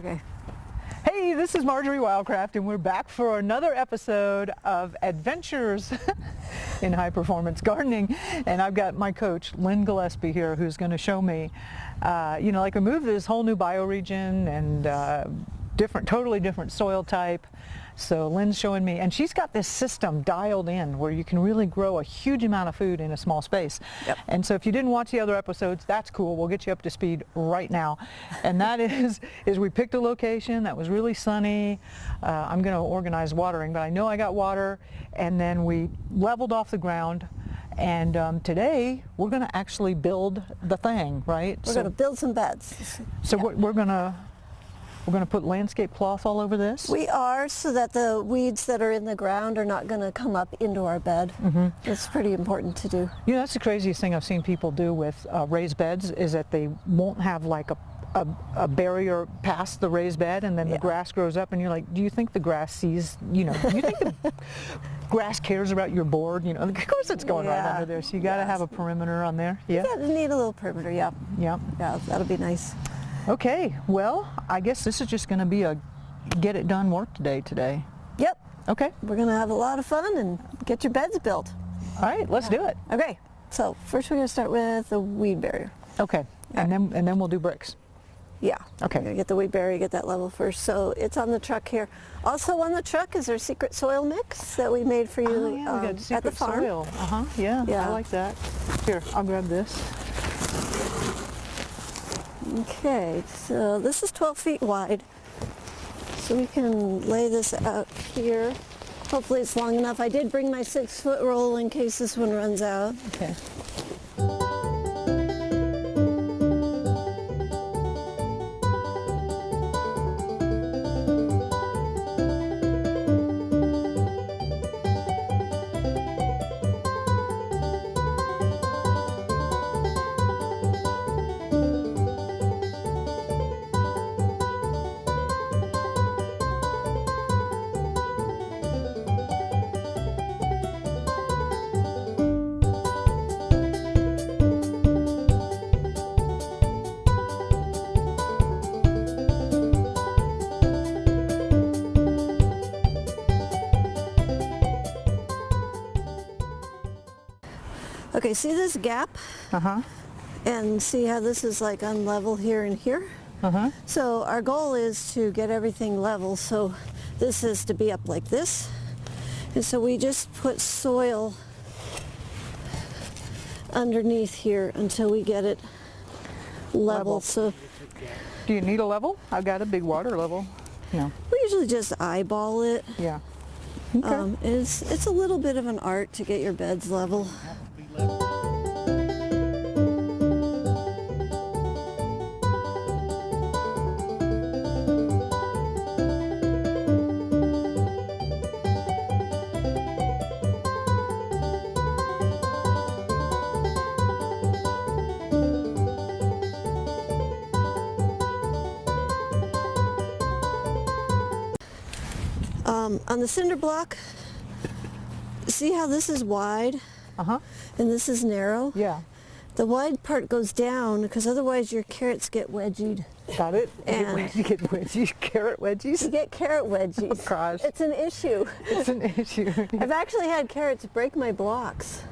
Okay. Hey, this is Marjory Wildcraft, and we're back for another episode of Adventures in High Performance Gardening. And I've got my coach, Lynn Gillespie, here, who's going to show me, like we moved to this whole new bioregion and totally different soil type. So Lynn's showing me, and she's got this system dialed in where you can really grow a huge amount of food in a small space. Yep. And so if you didn't watch the other episodes, that's cool. We'll get you up to speed right now. And that is we picked a location that was really sunny. I'm going to organize watering, but I know I got water. And then we leveled off the ground. And today we're going to actually build the thing, right? We're going to build some beds. So yeah. We're going to put landscape cloth all over this? We are, so that the weeds that are in the ground are not going to come up into our bed. Mm-hmm. It's pretty important to do. You know, that's the craziest thing I've seen people do with raised beds is that they won't have like a barrier past the raised bed, and then the grass grows up, and you're like, do you think the grass sees, do you think the grass cares about your board? Of course it's going right under there, so you got to have a perimeter on there. Yeah, you need a little perimeter, yeah. Yeah, that'll be nice. Okay, well, I guess this is just going to be a get it done work today. Yep. Okay. We're going to have a lot of fun and get your beds built. All right, let's do it. Okay, so first we're going to start with the weed barrier. Okay, and then we'll do bricks. Yeah. Okay. We're going to get the weed barrier, get that level first. So it's on the truck here. Also on the truck is our secret soil mix that we made for you we got secret at the farm. Soil. Yeah, I like that. Here, I'll grab this. Okay, so this is 12 feet wide, so we can lay this out here. Hopefully it's long enough. I did bring my 6-foot roll in case this one runs out. Okay. Okay, see this gap? And see how this is like unlevel here and here? So our goal is to get everything level, so this is to be up like this. And so we just put soil underneath here until we get it level. So do you need a level? I've got a big water level. No. We usually just eyeball it. Yeah. Okay. It's a little bit of an art to get your beds level. On the cinder block, see how this is wide? And this is narrow? Yeah. The wide part goes down because otherwise your carrots get wedgied. Got it? And you get wedgies, carrot wedgies? You get carrot wedgies. Oh gosh. It's an issue. It's an issue. I've actually had carrots break my blocks.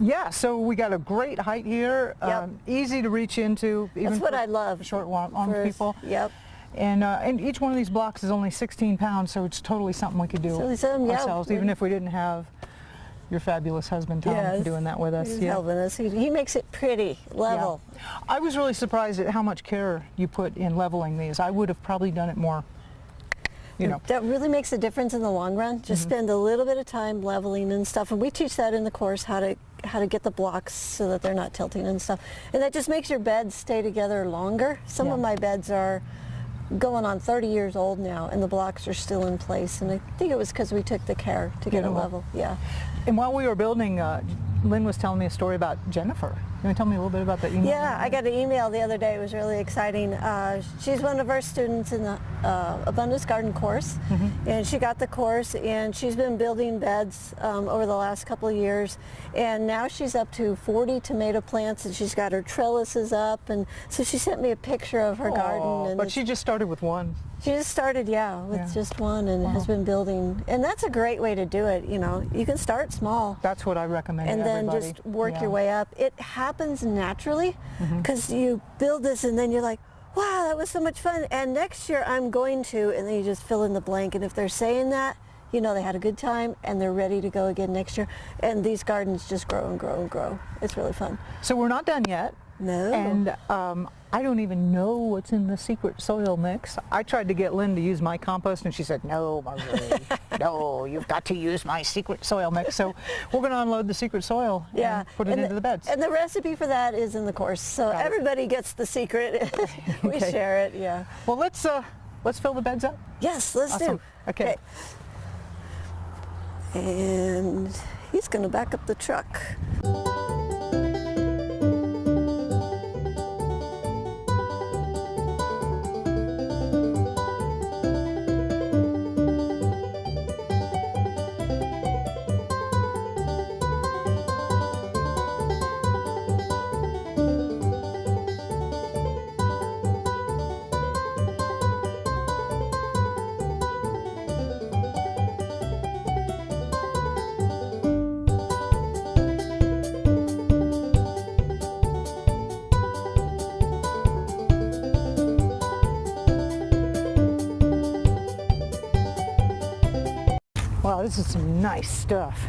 Yeah, so we got a great height here, Yep. easy to reach into, even That's what for I love. short armed people. Yep. And each one of these blocks is only 16 pounds, so it's totally something we could do ourselves, even if we didn't have your fabulous husband Tom doing that with us. He's helping us. He makes it pretty, level. Yeah. I was really surprised at how much care you put in leveling these. I would have probably done it more, you know. That really makes a difference in the long run. Just spend a little bit of time leveling and stuff, and we teach that in the course, how to get the blocks so that they're not tilting and stuff. And that just makes your beds stay together longer. Some of my beds are going on 30 years old now, and the blocks are still in place, and I think it was because we took the care to get it level. Yeah. And while we were building, Lynn was telling me a story about Jennifer. You want to tell me a little bit about that email? Yeah, I got an email the other day. It was really exciting. She's one of our students in the Abundance Garden course, and she got the course, and she's been building beds over the last couple of years, and now she's up to 40 tomato plants, and she's got her trellises up, and so she sent me a picture of her garden. And but she just started with one. She just started, with just one, and has been building. And that's a great way to do it. You know, you can start small. That's what I recommend and to everybody. Then just work your way up. It happens naturally because you build this, and then you're like, wow, that was so much fun. And next year I'm going to, and then you just fill in the blank. And if they're saying that, you know they had a good time and they're ready to go again next year. And these gardens just grow and grow and grow. It's really fun. So we're not done yet. No. And I don't even know what's in the secret soil mix. I tried to get Lynn to use my compost, and she said, no, Marjory, no, you've got to use my secret soil mix. So we're going to unload the secret soil and put it into the beds. And the recipe for that is in the course. So everybody gets the secret. We share it, Well, let's fill the beds up. Yes, let's do. Okay. And he's going to back up the truck. Wow, this is some nice stuff.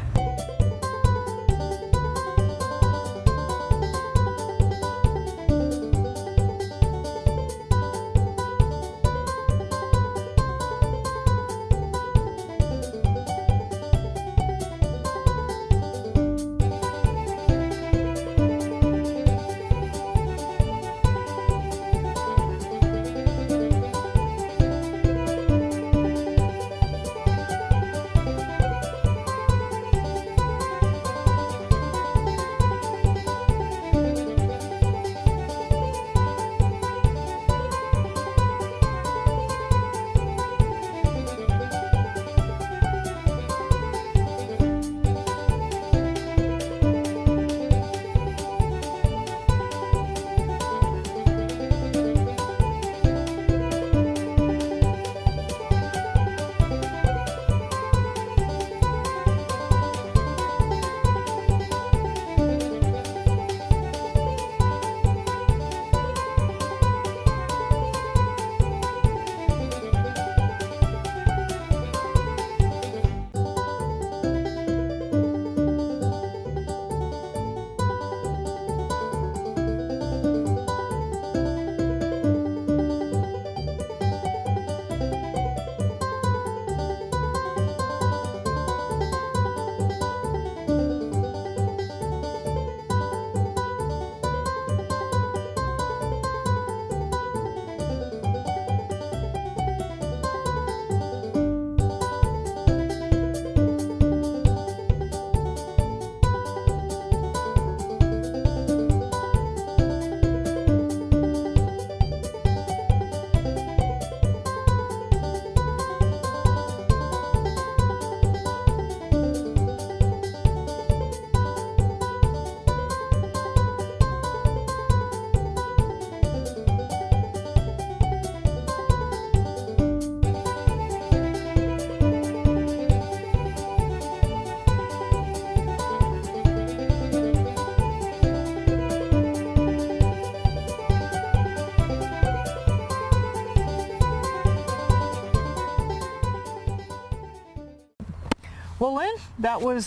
Well, Lynn, that was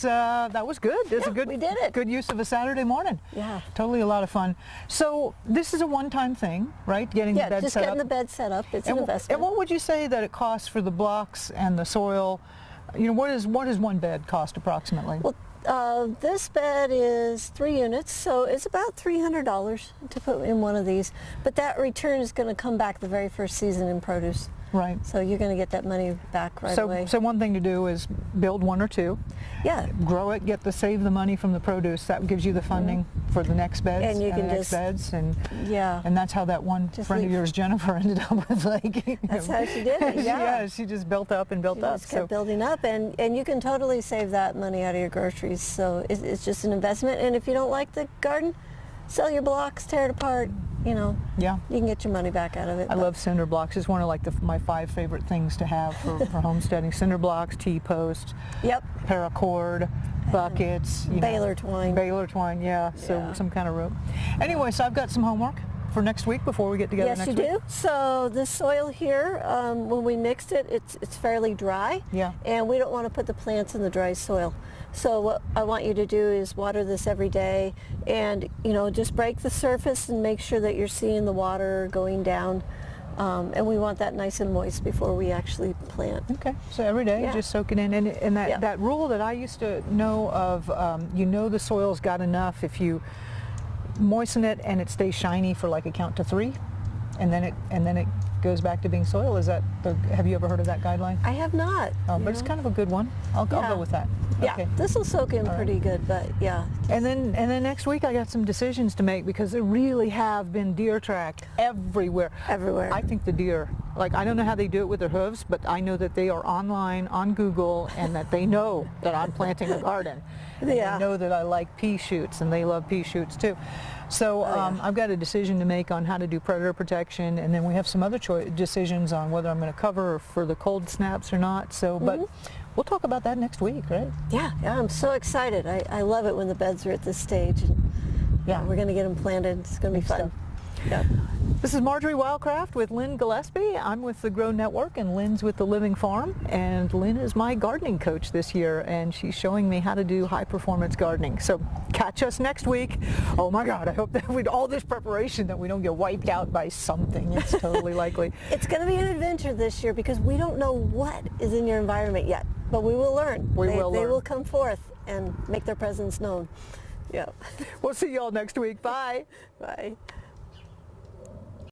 good. It's a good, we did it. Good use of a Saturday morning. Yeah. Totally a lot of fun. So this is a one-time thing, right? Getting the bed just set getting up. the bed set up. It's an investment. And what would you say that it costs for the blocks and the soil? You know, what does one bed cost approximately? Well, this bed is 3 units, so it's about $300 to put in one of these. But that return is going to come back the very first season in produce. Right. So you're going to get that money back right away. So one thing to do is build one or two. Yeah. Grow it, save the money from the produce. That gives you the funding for the next beds And you can the next beds. And yeah. And that's how that one friend of yours, Jennifer, ended up with like. That's how she did it. Yeah. Yeah, she just built up and built up. Just kept building up, and you can totally save that money out of your groceries. So it's just an investment. And if you don't like the garden, sell your blocks, tear it apart. You know, yeah, you can get your money back out of it. I love cinder blocks. It's one of like my 5 favorite things to have for homesteading. Cinder blocks, T-post, yep, paracord, buckets, baler twine. Baler twine, yeah. So some kind of rope. Anyway, so I've got some homework for next week before we get together next week. Yes, you do. So the soil here, when we mixed it, it's fairly dry. Yeah. And we don't want to put the plants in the dry soil. So what I want you to do is water this every day, and just break the surface and make sure that you're seeing the water going down. And we want that nice and moist before we actually plant. Okay, so every day just soak it in. And that rule that I used to know of, the soil's got enough if you moisten it and it stays shiny for like a count to 3, and then it goes back to being soil. Is that have you ever heard of that guideline? I have not. But it's kind of a good one. I'll go with that. Yeah, okay. This will soak in pretty good, but yeah. And then next week I got some decisions to make, because there really have been deer tracked everywhere. Everywhere. I think the deer, like, I don't know how they do it with their hooves, but I know that they are online on Google, and that they know that I'm planting a garden. And they know that I like pea shoots, and they love pea shoots too. So I've got a decision to make on how to do predator protection, and then we have some other decisions on whether I'm going to cover for the cold snaps or not. So, but we'll talk about that next week, right? Yeah, I'm so excited. I love it when the beds are at this stage. And, we're going to get them planted. It's going to be fun. Yeah. This is Marjory Wildcraft with Lynn Gillespie. I'm with the Grow Network, and Lynn's with the Living Farm. And Lynn is my gardening coach this year, and she's showing me how to do high-performance gardening. So catch us next week. Oh my God, I hope that with all this preparation that we don't get wiped out by something. It's totally likely. It's going to be an adventure this year, because we don't know what is in your environment yet, but we will learn. They will come forth and make their presence known. Yeah. We'll see you all next week. Bye. Bye.